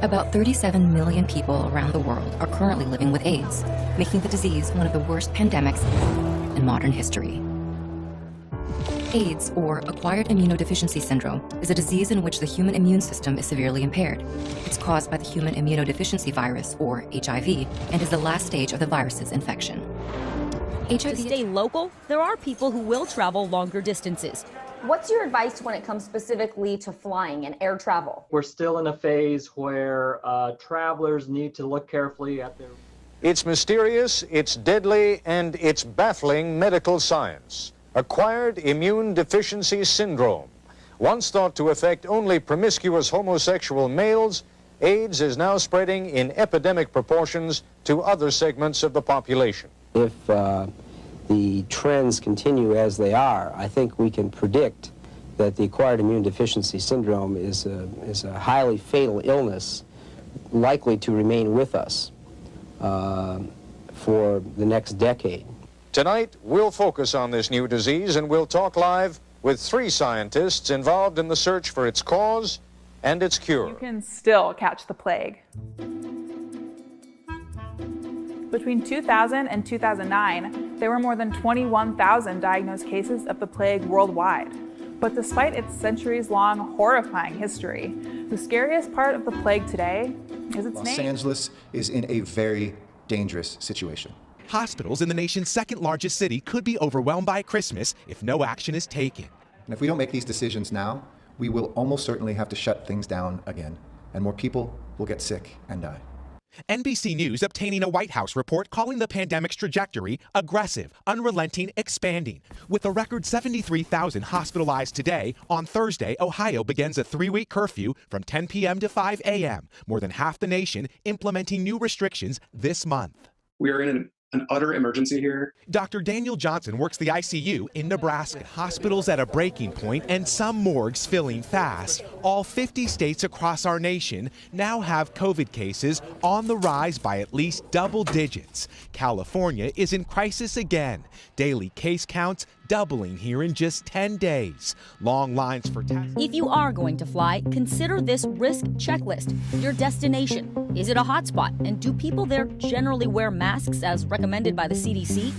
About 37 million people around the world are currently living with AIDS, making the disease one of the worst pandemics in modern history. AIDS, or acquired immunodeficiency syndrome, is a disease in which the human immune system is severely impaired. It's caused by the human immunodeficiency virus, or HIV, and is the last stage of the virus's infection. To stay local, there are people who will travel longer distances. What's your advice when it comes specifically to flying and air travel? We're still in a phase where travelers need to look carefully at their... It's mysterious, it's deadly, and it's baffling medical science. Acquired immune deficiency syndrome. Once thought to affect only promiscuous homosexual males, AIDS is now spreading in epidemic proportions to other segments of the population. If the trends continue as they are, I think we can predict that the acquired immune deficiency syndrome is a highly fatal illness likely to remain with us for the next decade. Tonight, we'll focus on this new disease and we'll talk live with 3 scientists involved in the search for its cause and its cure. You can still catch the plague. Between 2000 and 2009, there were more than 21,000 diagnosed cases of the plague worldwide. But despite its centuries-long horrifying history, the scariest part of the plague today is its name. Los Angeles is in a very dangerous situation. Hospitals in the nation's second largest city could be overwhelmed by Christmas if no action is taken. And if we don't make these decisions now, we will almost certainly have to shut things down again, and more people will get sick and die. NBC News obtaining a White House report calling the pandemic's trajectory aggressive, unrelenting, expanding. With a record 73,000 hospitalized today, on Thursday, Ohio begins a 3-week curfew from 10 p.m. to 5 a.m., more than half the nation implementing new restrictions this month. We are in an utter emergency here. Dr. Daniel Johnson works the ICU in Nebraska. Hospitals at a breaking point and some morgues filling fast. All 50 states across our nation now have COVID cases on the rise by at least double digits. California is in crisis again. Daily case counts doubling here in just 10 days. Long lines for tests. If you are going to fly, consider this risk checklist. Your destination. Is it a hotspot? And do people there generally wear masks as recommended by the CDC?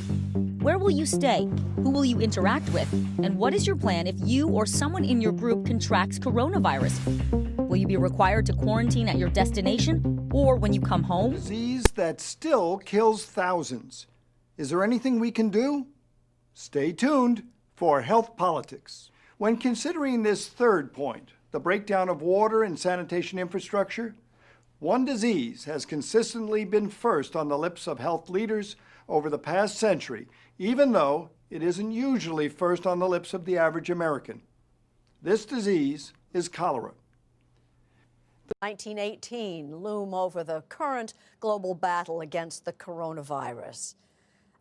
Where will you stay? Who will you interact with? And what is your plan if you or someone in your group contracts coronavirus? Will you be required to quarantine at your destination or when you come home? Disease that still kills thousands. Is there anything we can do? Stay tuned for Health Politics. When considering this third point, the breakdown of water and sanitation infrastructure, one disease has consistently been first on the lips of health leaders over the past century, even though it isn't usually first on the lips of the average American. This disease is cholera. 1918 loom over the current global battle against the coronavirus.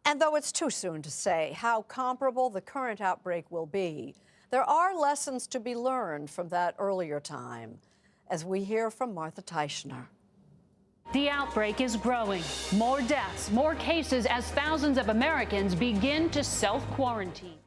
And though it's too soon to say how comparable the current outbreak will be, there are lessons to be learned from that earlier time, as we hear from Martha Teichner. The outbreak is growing. More deaths, more cases as thousands of Americans begin to self-quarantine.